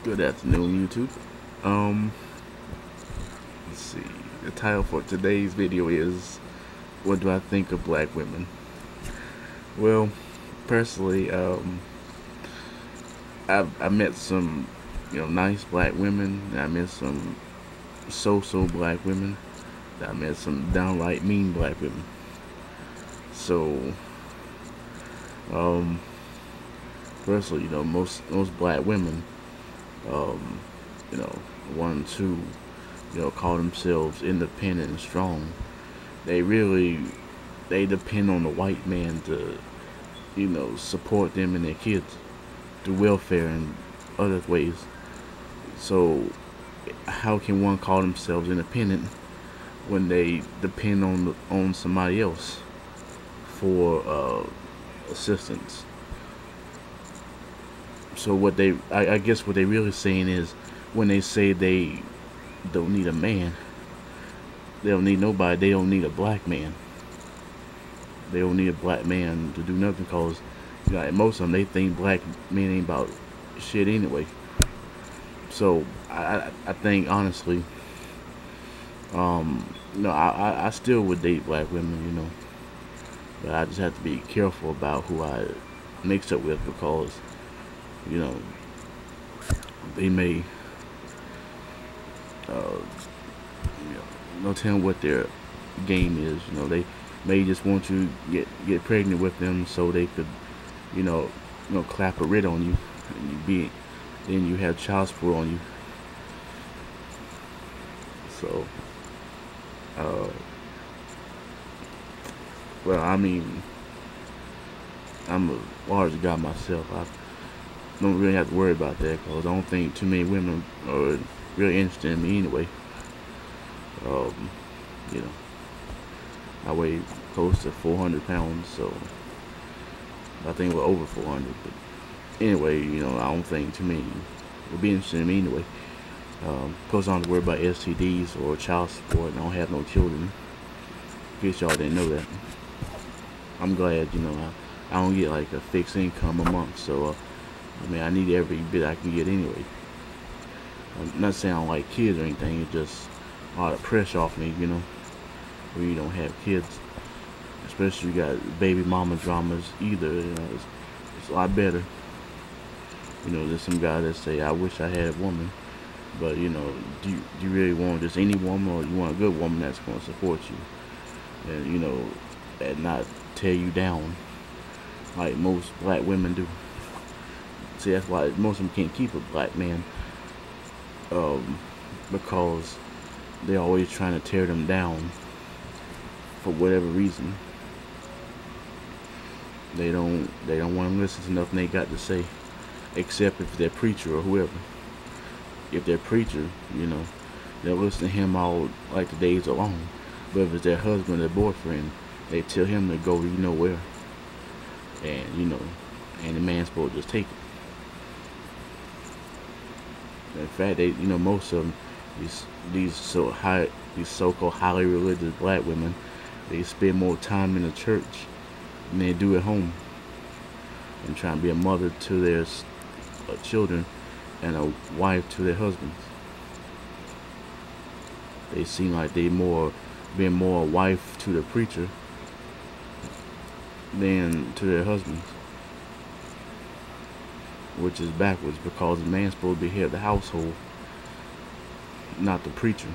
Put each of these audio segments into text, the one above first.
Good afternoon, YouTube. Um, let's see. The title for today's video is "What do I think of black women?" Well, personally, I met some, nice black women. I met some so-so black women. I met some downright mean black women. So, um, personally, most black women, um, you know, one, two, call themselves independent and strong. They really they depend on the white man to support them and their kids through welfare and other ways. So how can one call themselves independent when they depend on somebody else for assistance? So I guess what they really saying is when they say they don't need a man, they don't need nobody. They don't need a black man. They don't need a black man to do nothing because most of them they think black men ain't about shit anyway. So I think honestly, I still would date black women, but I just have to be careful about who I mix up with because you know they may no telling what their game is. They may just want you to get pregnant with them so they could you know clap a writ on you and then you have child support on you. So uh, well, I mean, I'm a large guy myself. I don't really have to worry about that because I don't think too many women are really interested in me anyway. um, you know I weigh close to 400 pounds, so I think we're over 400. But anyway, I don't think too many would be interested in me anyway. Plus, I don't have to worry about STDs or child support. I don't have no children. In case y'all didn't know that. I'm glad, I don't get like a fixed income a month, so I need every bit I can get anyway. I'm not saying I don't like kids or anything. It's just a lot of pressure off me, when you don't have kids. Especially you got baby mama dramas either. It's a lot better. There's some guys that say, I wish I had a woman. But, do you really want just any woman, or you want a good woman that's going to support you? And, and not tear you down like most black women do. See, that's why most of them can't keep a black man. Because they're always trying to tear them down for whatever reason. They don't want to listen to nothing they got to say, except if they're preacher or whoever. If they're preacher, they'll listen to him all like the days are long. But if it's their husband or their boyfriend, they tell him to go where, and and the man's supposed to just take it. In fact, most of them, these so-called highly religious black women, they spend more time in the church than they do at home, and trying to be a mother to their children and a wife to their husbands. They seem like they being more a wife to the preacher than to their husbands, which is backwards because the man's supposed to be head of the household, not the preacher.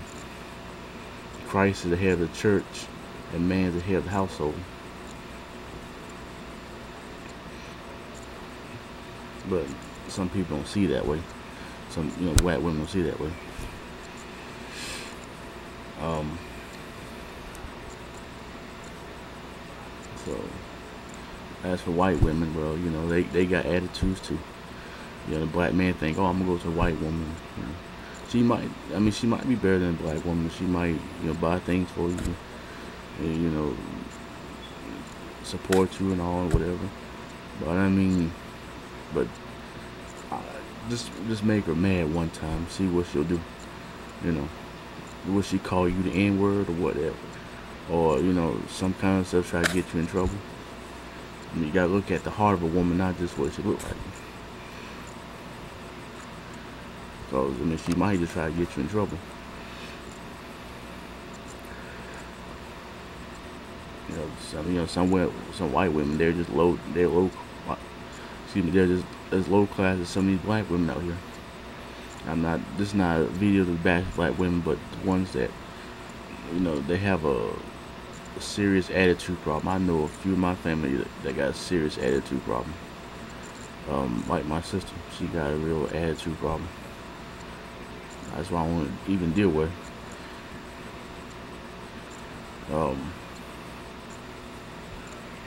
Christ is the head of the church, and man's the head of the household. But some people don't see that way. Some black women don't see that way. So as for white women, well, they got attitudes too. The black man think, oh, I'm gonna go to a white woman. She might be better than a black woman. She might buy things for you, and, support you and all, whatever. But uh, just make her mad one time, see what she'll do. Will she call you the N-word or whatever, or some kind of stuff try to get you in trouble? You gotta look at the heart of a woman, not just what she looks like. Because, I mean, she might just try to get you in trouble. Some white women, they're just low, excuse me, they're just as low class as some of these black women out here. This is not a video to bash black women, but the ones that, they have a serious attitude problem. I know a few of my family that got a serious attitude problem. Like my sister, she got a real attitude problem. That's why I want to even deal with.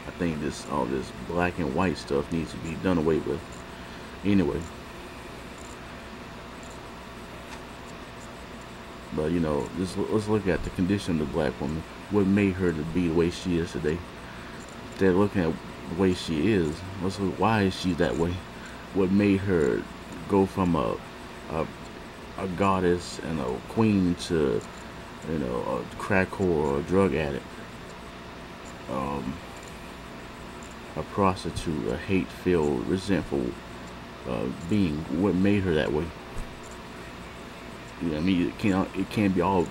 I think all this black and white stuff needs to be done away with. Anyway. But let's look at the condition of the black woman. What made her to be the way she is today? Instead of looking at the way she is, let's look, why is she that way? What made her go from a goddess and a queen to a crack whore or a drug addict, a prostitute, a hate-filled, resentful being? What made her that way? I mean, it can't be all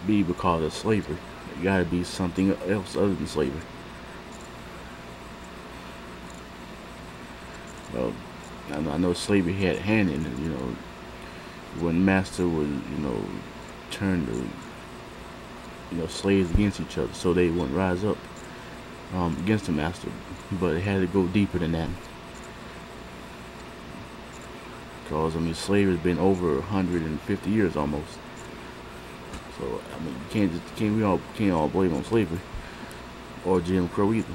be because of slavery. It got to be something else other than slavery. I know slavery had a hand in it. When master would turn the slaves against each other, so they wouldn't rise up against the master. But it had to go deeper than that. Because, I mean, slavery has been over 150 years almost. So, I mean, can't all blame on slavery or Jim Crow either.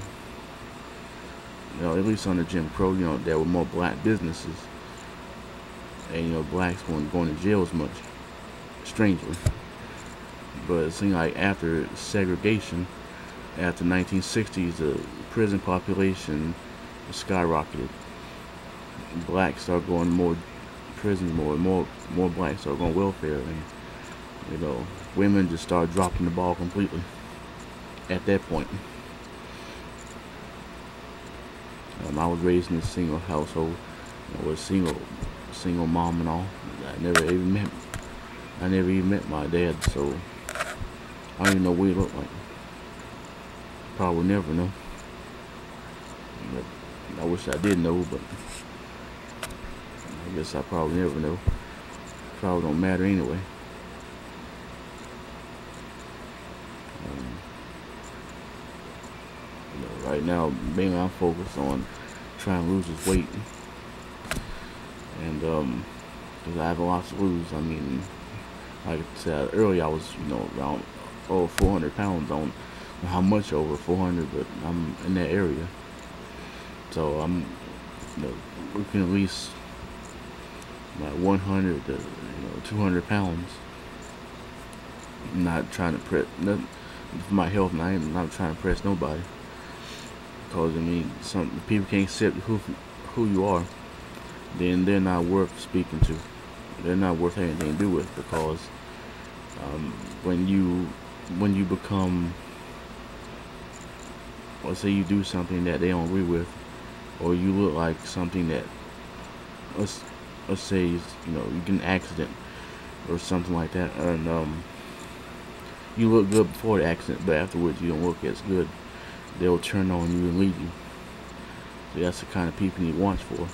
At least under Jim Crow, there were more black businesses, and blacks weren't going to jail as much, strangely. But it seemed like after segregation, after 1960s, the prison population skyrocketed. Blacks started going more prisons, more blacks started going welfare, and women just started dropping the ball completely at that point. I was raised in a single household, with a single mom and all. I never even met my dad, so I don't even know what he looked like. Probably never know. But I wish I did know, but I guess I probably never know. Probably don't matter anyway. Right now, mainly I'm focused on trying to lose this weight, and because I have a lot to lose. I mean, like I said earlier, I was around 400 pounds. I don't know how much over 400, but I'm in that area. So I'm looking at least like 100 to 200 pounds. I'm not trying to press nothing for my health, and I'm not trying to press nobody. Because, I mean, some people can't accept who you are, then they're not worth speaking to. They're not worth having anything to do with, because when you become, let's say you do something that they don't agree with, or you look like something that, let's say you get an accident or something like that, and you look good before the accident, but afterwards you don't look as good. They'll turn on you and leave you. So that's the kind of people you need to watch for.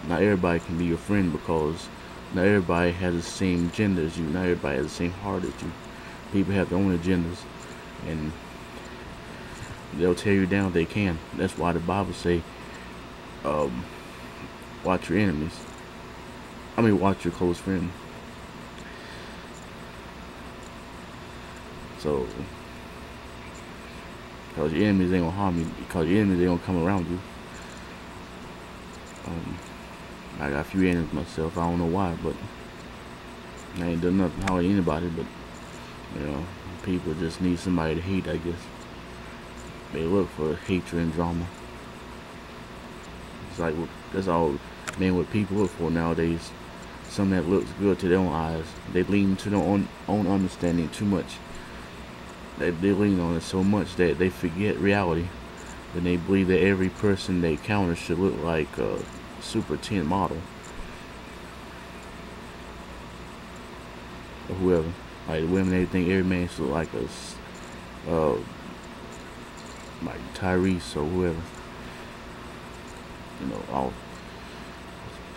Not everybody can be your friend, because not everybody has the same gender as you. Not everybody has the same heart as you. People have their own agendas, and they'll tear you down if they can. That's why the Bible say, watch your enemies. Watch your close friend. So, because your enemies ain't gonna harm you, because your enemies ain't gonna come around you. I got a few enemies myself. I don't know why, but I ain't done nothing to anybody. But people just need somebody to hate, I guess. They look for hatred and drama. It's like that's all, what people look for nowadays. Something that looks good to their own eyes. They lean to their own understanding too much. They lean on it so much that they forget reality. Then they believe that every person they encounter should look like a Super 10 model. or whoever. Like the women, they think every man should look like like Tyrese or whoever. You know,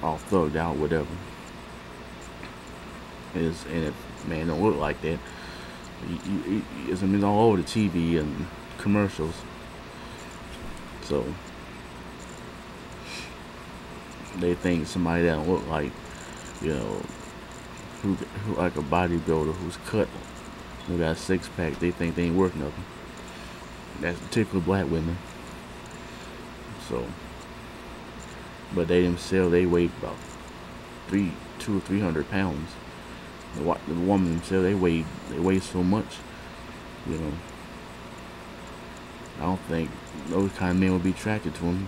all thugged out, whatever. And if man don't look like that, it's all over the TV and commercials. So they think somebody that don't look like, you know, who like a bodybuilder who's cut, who got a six pack, they think they ain't worth nothing. That's particularly black women. So, but they themselves, they weigh about 200 or 300 pounds. The woman themselves, they weigh so much, you know. I don't think those kind of men would be attracted to them,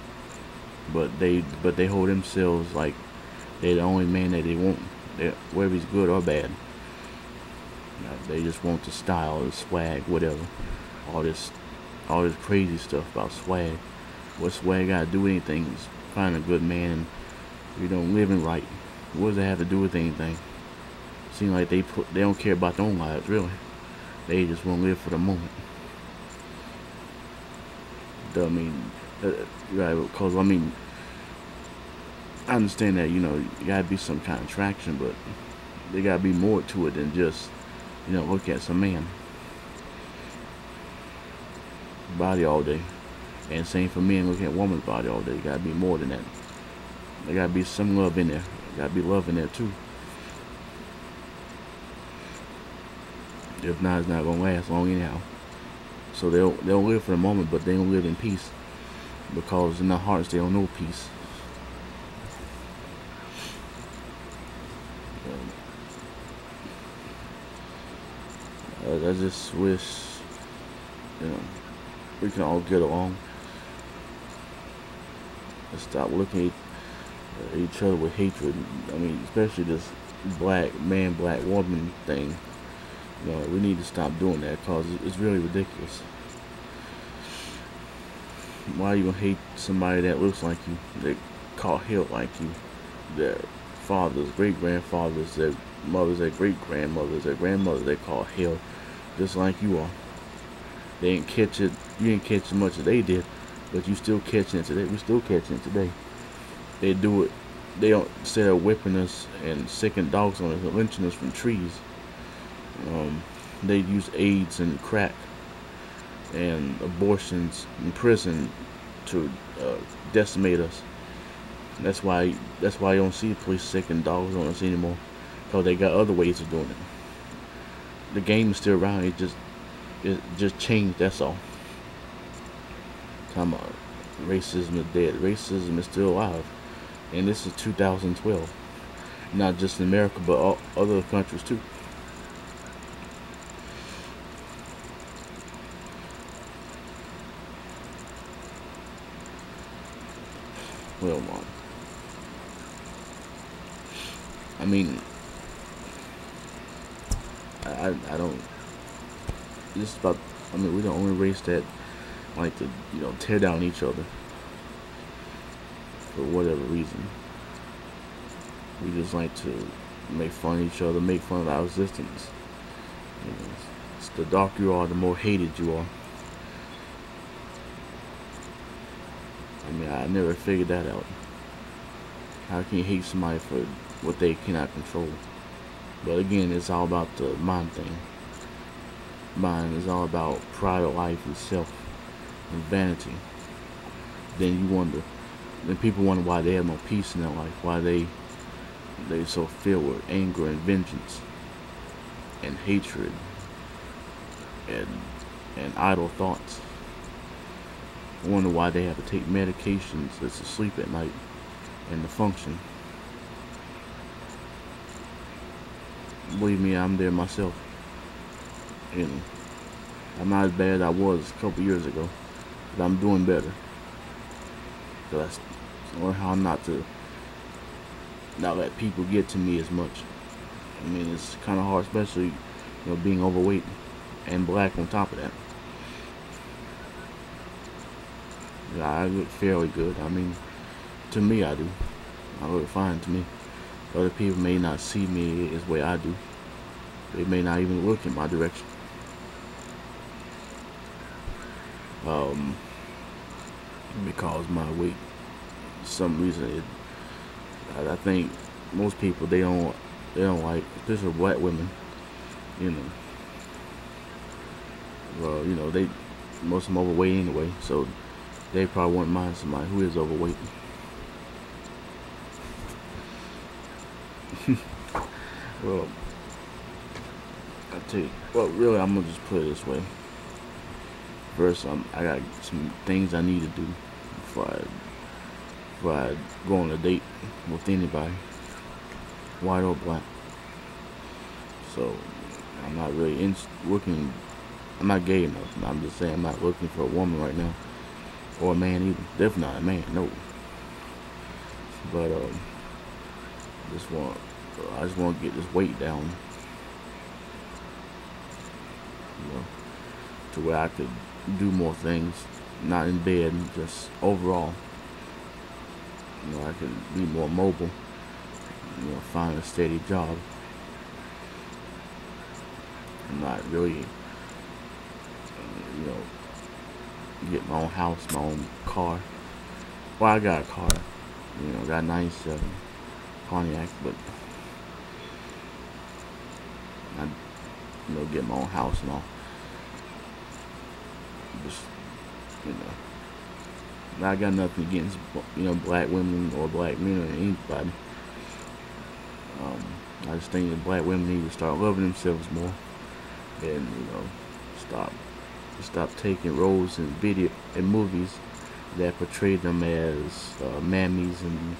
but they hold themselves like they're the only man that they want, whether he's good or bad. You know, they just want the style, the swag, whatever. All this crazy stuff about swag. What swag got to do with anything? Is find a good man and you don't living right. What does that have to do with anything? Seems like they don't care about their own lives, really. They just want to live for the moment. I mean, right? Because I mean, I understand that, you know, you gotta be some kind of attraction, but there gotta be more to it than just, you know, look at some man body all day. And same for men, looking at woman's body all day. There gotta be more than that. There gotta be some love in there. There gotta be love in there too. If not, it's not gonna last long anyhow. So they'll live for the moment, but they don't live in peace, because in their hearts they don't know peace. I just wish, you know, we can all get along and stop looking at each other with hatred. I mean, especially this black man, black woman thing. You know, we need to stop doing that, because it's really ridiculous. Why are you gonna hate somebody that looks like you, that caught hell like you, their fathers, great grandfathers, their mothers, their great grandmothers, their grandmothers, they caught hell just like you are. They didn't catch it. You didn't catch as much as they did, but you still catching it today. We still catching it today. They do it. They don't, instead of whipping us and sicking dogs on us and lynching us from trees. They use AIDS and crack and abortions in prison to decimate us. That's why you don't see police sicking dogs on us anymore, because they got other ways of doing it. The game is still around. It just changed. That's all. Talking about racism is dead. Racism is still alive, and this is 2012. Not just in America, but all other countries too. Well, I mean, I don't. Just about. I mean, we're the only race that like to, you know, tear down each other for whatever reason. We just like to make fun of each other, make fun of our existence. You know, it's the darker you are, the more hated you are. I mean, I never figured that out. How can you hate somebody for what they cannot control? But again, it's all about the mind thing. Mind is all about pride of life itself and vanity. Then you wonder, then people wonder why they have no peace in their life, why they're so filled with anger and vengeance and hatred and idle thoughts. I wonder why they have to take medications that's to sleep at night and to function. Believe me, I'm there myself. You know, I'm not as bad as I was a couple years ago, but I'm doing better. Because I learned how not let people get to me as much. I mean, it's kind of hard, especially, you know, being overweight and black on top of that. I look fairly good. I mean, to me, I do. I look fine to me. Other people may not see me as the way I do. They may not even look in my direction. Because my weight, for some reason, I think most people they don't like, especially black women. You know, well, most of them overweight anyway, so they probably wouldn't mind somebody who is overweight. Well, I tell you, well, really, I'm gonna just put it this way. First, I got some things I need to do before I go on a date with anybody, white or black. So I'm not really looking. I'm not gay enough. I'm just saying I'm not looking for a woman right now, or a man either. Definitely not a man, no. But I just want to get this weight down, to where I could do more things, not in bed, just overall. I could be more mobile. Find a steady job. I'm not really, get my own house, my own car. Well, I got a car. Got a 97 Pontiac, but I, get my own house and all. Just, I got nothing against, black women or black men or anybody. I just think that black women need to start loving themselves more, and stop taking roles in movies that portray them as mammies and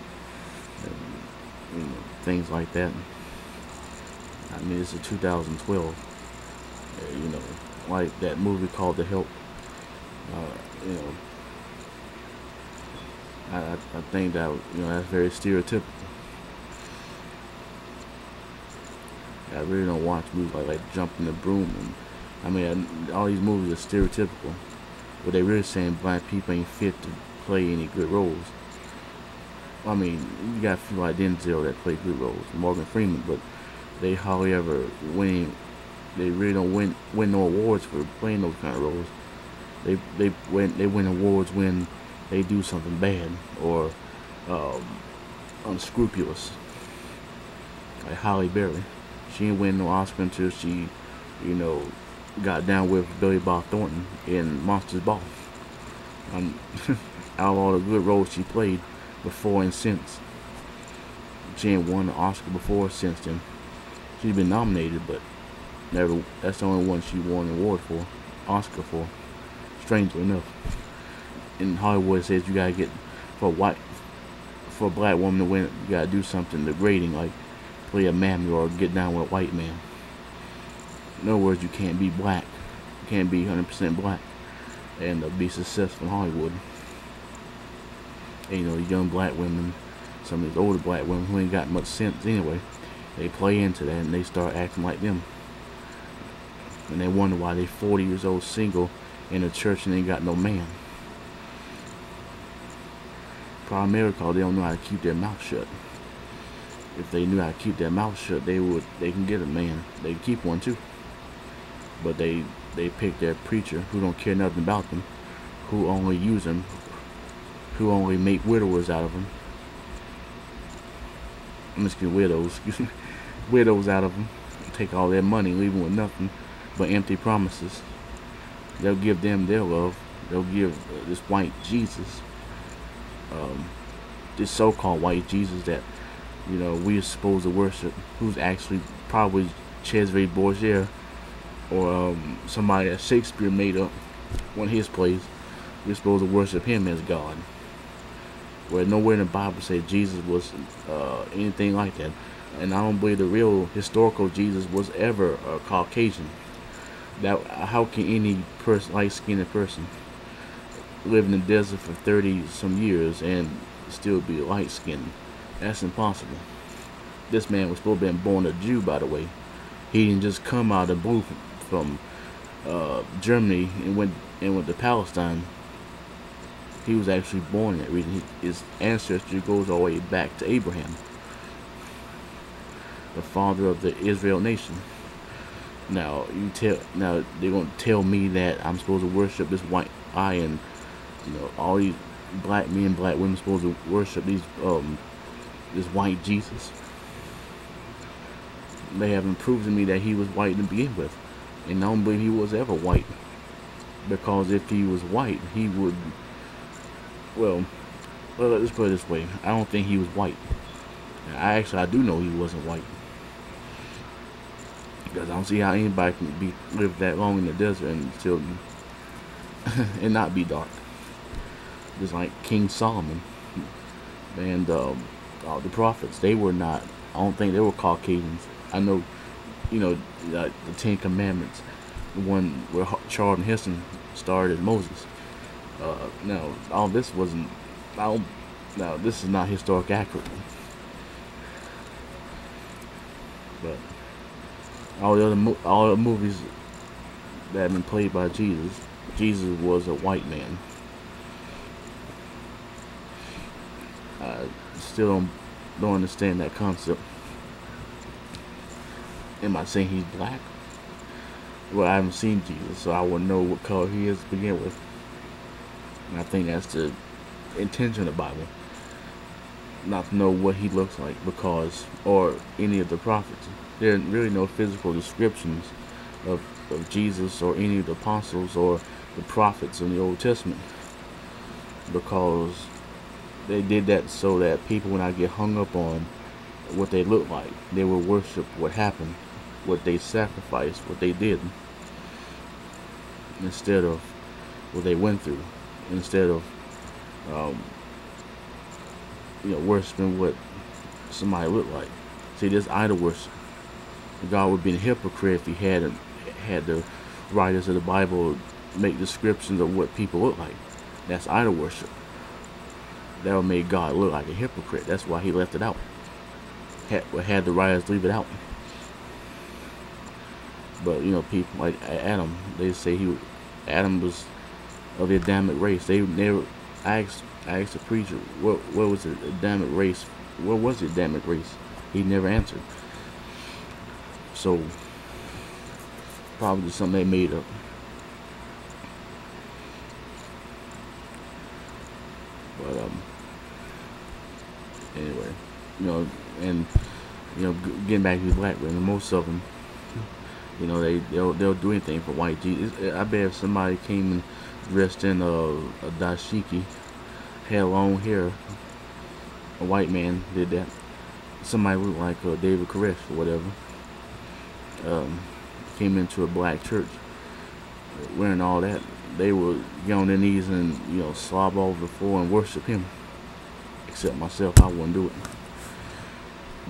things like that. I mean, it's a 2012. Like that movie called The Help. I think that that's very stereotypical. I really don't watch movies like Jump in the Broom, and I mean all these movies are stereotypical, but they really saying black people ain't fit to play any good roles. I mean, you got people like Denzel that play good roles, Morgan Freeman, but they hardly ever win. They really don't win no awards for playing those kind of roles. They win awards when they do something bad or unscrupulous. Like Halle Berry, she didn't win no Oscar until she, got down with Billy Bob Thornton in Monsters Ball. Out of all the good roles she played before and since, she ain't won an Oscar before or since then. She's been nominated, but never. That's the only one she won an award for, Oscar for. Strangely enough, in Hollywood, it says you gotta get for a black woman to win, you gotta do something degrading, like play a mammy or get down with a white man. In other words, you can't be black, you can't be 100% black, and be successful in Hollywood. And, young black women, some of these older black women who ain't got much sense anyway, they play into that and they start acting like them, and they wonder why they 40 years old, single, in a church and ain't got no man. Primarily because they don't know how to keep their mouth shut. If they knew how to keep their mouth shut, they can get a man. They'd keep one too. But they pick their preacher who don't care nothing about them, who only use them, who only make widowers out of them. I'm just kidding, widows. Widows out of them. Take all their money, leave them with nothing but empty promises. They'll give them their love. They'll give this white Jesus, this so-called white Jesus that we are supposed to worship, who's actually probably Cesare Borgia or somebody that Shakespeare made up one of his plays. We're supposed to worship him as God. Where nowhere in the Bible says Jesus was anything like that, and I don't believe the real historical Jesus was ever a Caucasian. That how can any person, light-skinned person, live in the desert for 30 some years and still be light-skinned? That's impossible. This man was supposed to have been born a Jew, by the way. He didn't just come out of the blue from Germany and went to Palestine. He was actually born in that region. His ancestry goes all the way back to Abraham, the father of the Israel nation. Now they're gonna tell me that I'm supposed to worship this white eye, and all these black men, black women supposed to worship this white Jesus. They haven't proven to me that he was white to begin with, and I don't believe he was ever white. Because if he was white, he would. Well, let's put it this way: I don't think he was white. I do know he wasn't white, because I don't see how anybody can live that long in the desert and still and not be dark. Just like King Solomon and all the prophets, they were not. I don't think they were Caucasians. I know, the Ten Commandments, the one where Charlton Heston starred as Moses. Now, all this wasn't. Now, this is not historic accurate. But all the movies that have been played by Jesus was a white man. I still don't understand that concept. Am I saying he's black? Well, I haven't seen Jesus, so I wouldn't know what color he is to begin with. And I think that's the intention of the Bible, not to know what he looks like, or any of the prophets. There are really no physical descriptions of Jesus or any of the apostles or the prophets in the Old Testament, because they did that so that people would not get hung up on what they look like. They will worship what happened, what they sacrificed, what they did, instead of what they went through, instead of worshiping what somebody looked like. See, this idol worship. God would be a hypocrite if he had the writers of the Bible make descriptions of what people look like. That's idol worship. That would make God look like a hypocrite. That's why he left it out. Had the writers leave it out. But people like Adam, they say Adam was of the Adamic race. They never asked the preacher what was the Adamic race. What was the Adamic race? He never answered. So probably just something they made up. But anyway, and getting back to these black women, most of them, they'll do anything for white Jesus. I bet if somebody came and dressed in a dashiki, had long hair, a white man did that. Somebody looked like David Koresh or whatever. Came into a black church wearing all that, they would get on their knees and slob over the floor and worship him. Except myself, I wouldn't do it.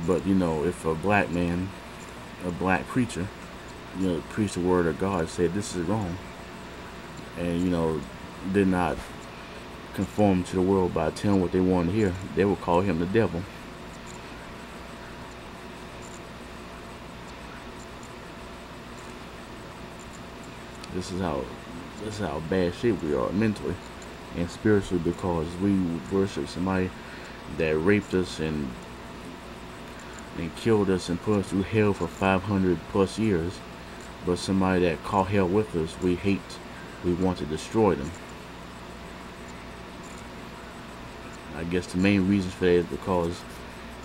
But if a black man, a black preacher, preached the word of God, said this is wrong, and did not conform to the world by telling what they wanted to hear, they would call him the devil. This is how bad shape we are mentally and spiritually, because we worship somebody that raped us and killed us and put us through hell for 500 plus years, but somebody that caught hell with us, we hate, we want to destroy them. I guess the main reason for that is because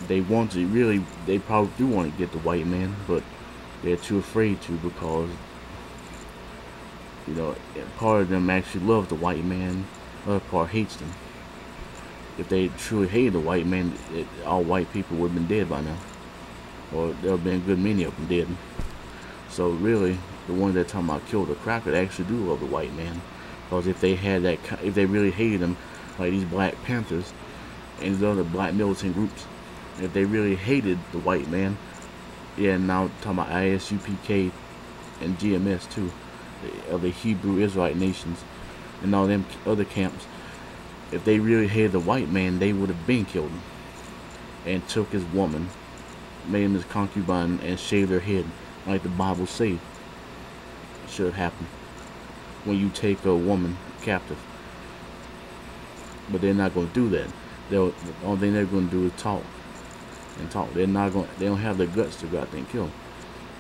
they probably do want to get the white man, but they're too afraid to, because part of them actually loves the white man, other part hates them. If they truly hated the white man, all white people would have been dead by now, or there would have been a good many of them dead. So really, the ones that talking about kill the cracker actually do love the white man, because if they really hated him, like these Black Panthers and these other black militant groups, if they really hated the white man, now talking about ISUPK and GMS too, of the Hebrew Israelite nations and all them other camps, if they really hated the white man, they would have been killed him and took his woman, made him his concubine, and shaved her head, like the Bible say should happen when you take a woman captive. But they're not going to do that. The only thing they're going to do is talk and talk. They don't have the guts to go out there and kill them.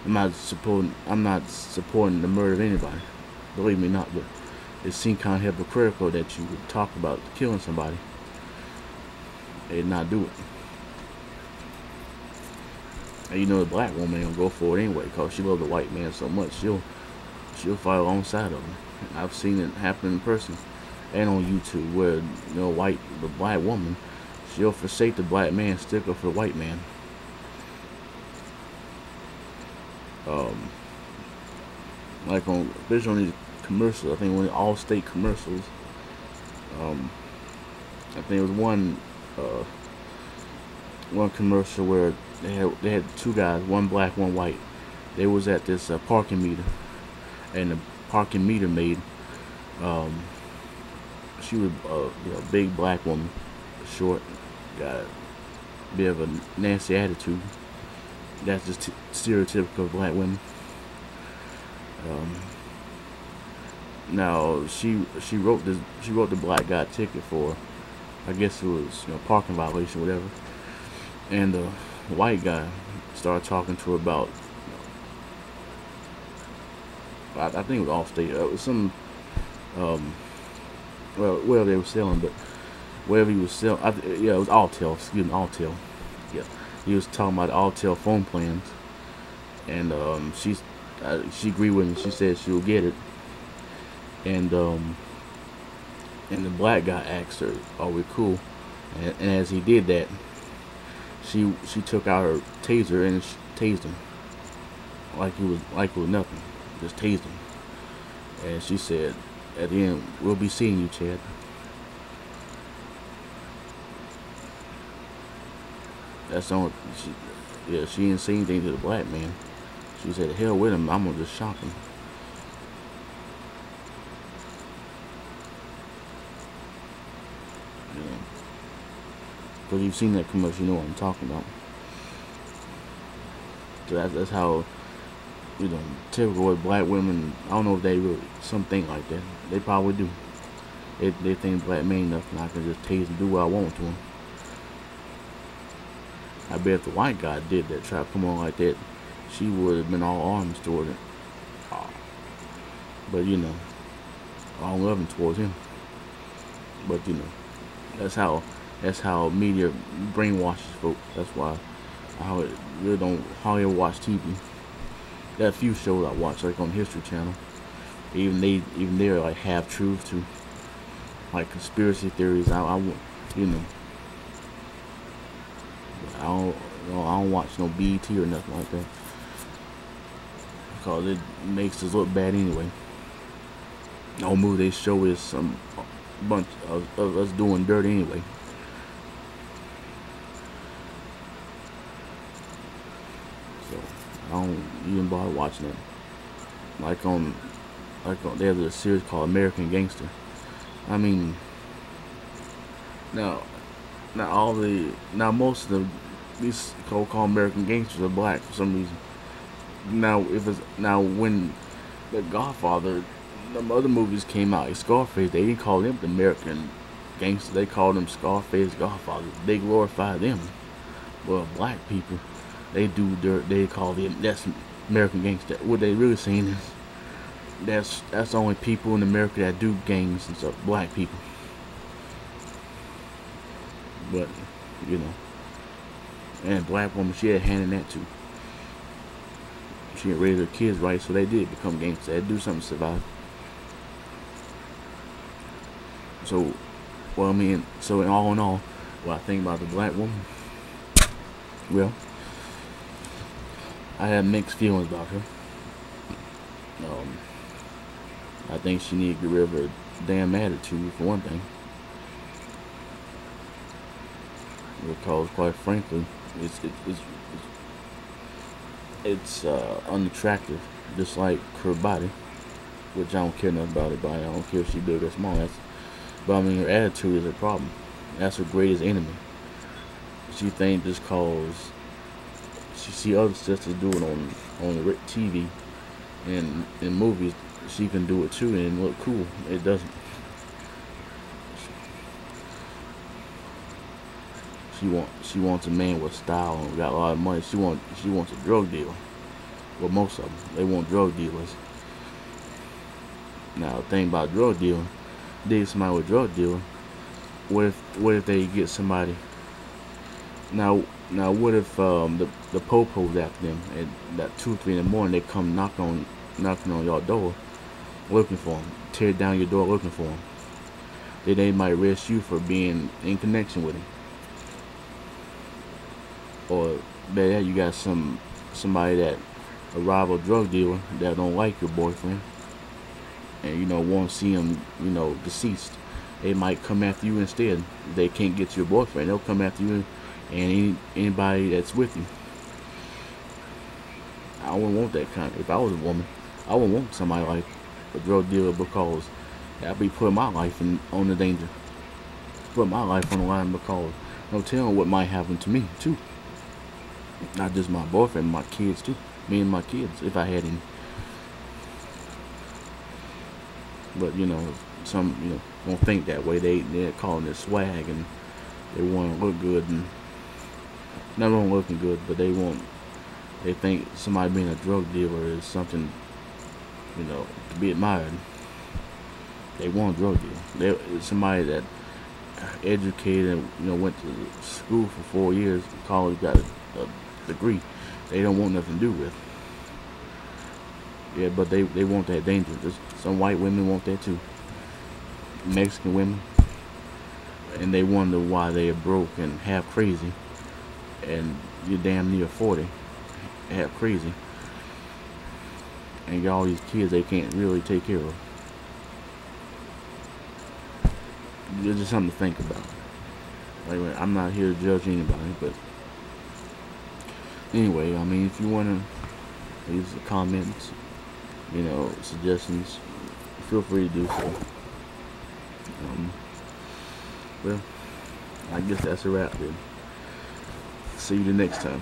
I'm not supporting the murder of anybody. Believe me not, but it seems kind of hypocritical that you would talk about killing somebody and not do it. And you know the black woman ain't gonna go for it anyway, cause she loves the white man so much. She'll fight alongside of him. And I've seen it happen in person and on YouTube where the black woman, she'll forsake the black man, stick up for the white man. Like especially on these commercials, I think one of the Allstate commercials. I think it was one commercial where they had two guys, one black, one white. They was at this parking meter, and the parking meter maid, she was a big black woman, short, got a bit of a nasty attitude. That's just stereotypical of black women. Now she wrote the black guy a ticket for, I guess it was parking violation or whatever, and the white guy started talking to her about, I think it was Allstate, it was some well they were selling, but whatever he was selling, yeah, it was Alltel, excuse me, Alltel, yeah, he was talking about Alltel phone plans, and she agreed with him. She said she'll get it, and the black guy asked her, "Are we cool?" And as he did that, she took out her taser and she tased him like it was nothing, just tased him. And she said, "At the end, we'll be seeing you, Chad." That's the only. She didn't say anything to the black man. She said, "Hell with him, I'm gonna just shock him." Because you've seen that commercial, you know what I'm talking about. So that's how, typical with black women. I don't know if they really something like that. They probably do. They think black men enough, and I can just tase and do what I want to them. I bet if the white guy did that, try to come on like that, she would have been all arms toward it. But all loving towards him. But that's how media brainwashes folks. That's why I really don't hardly ever watch TV. There are a few shows I watch, like on History Channel. Even they're like half truth too, like conspiracy theories. I don't watch no BET or nothing like that, because it makes us look bad anyway. No movie they show is some bunch of us doing dirt anyway. So I don't even bother watching it. Like there's a series called American Gangster. I mean, now most of these so-called American gangsters are black for some reason. Now when The Godfather, the other movies came out, like Scarface, they didn't call them the American gangster. They called them Scarface, Godfather. They glorify them. Well, black people, they do dirt. They call them that's American gangster. What they really saying is that's the only people in America that do gangs and stuff. Black people. But and a black woman, she had a hand in that too. She had raised her kids right, so they did become gangsters. They had to do something to survive. So, in all, what I think about the black woman, well, I have mixed feelings about her. I think she needs to get rid of her damn attitude, for one thing. Because, quite frankly, it's unattractive, just like her body, which I don't care nothing about her body. I don't care if she's big or small. But I mean, her attitude is a problem. That's her greatest enemy. She thinks just cause she see other sisters do it on TV and in movies, she can do it too and look cool. It doesn't. She wants a man with style and got a lot of money. She wants a drug deal. Well, most of them. They want drug dealers. Now, the thing about drug dealing, dig somebody with drug dealer. What if they get somebody? Now, what if the po-po's after them at that 2 or 3 in the morning? They come knocking on your door, looking for them. Tear down your door looking for them. Then they might arrest you for being in connection with him. Or better, you got somebody that a rival drug dealer that don't like your boyfriend, and won't see him deceased. They might come after you instead. If they can't get to your boyfriend, they'll come after you and anybody that's with you. I wouldn't want that kind. If I was a woman, I wouldn't want somebody like a drug dealer, because I'd be putting my life on the danger. Put my life on the line, because no telling what might happen to me too. Not just my boyfriend, my kids too. Me and my kids, if I had any. But some won't think that way. They're calling it swag, and they want to look good, and not only looking good, but they think somebody being a drug dealer is something to be admired. They want a drug dealer. They're somebody that educated, went to school for 4 years, college, got a degree. They don't want nothing to do with. Yeah, but they want that danger. Some white women want that too. Mexican women, and they wonder why they are broke and half crazy, and you're damn near 40, half crazy, and you got all these kids they can't really take care of. It's just something to think about. Like, I'm not here to judge anybody, but anyway, I mean, if you want to leave some comments, suggestions, feel free to do so. Well, I guess that's a wrap then. See you the next time.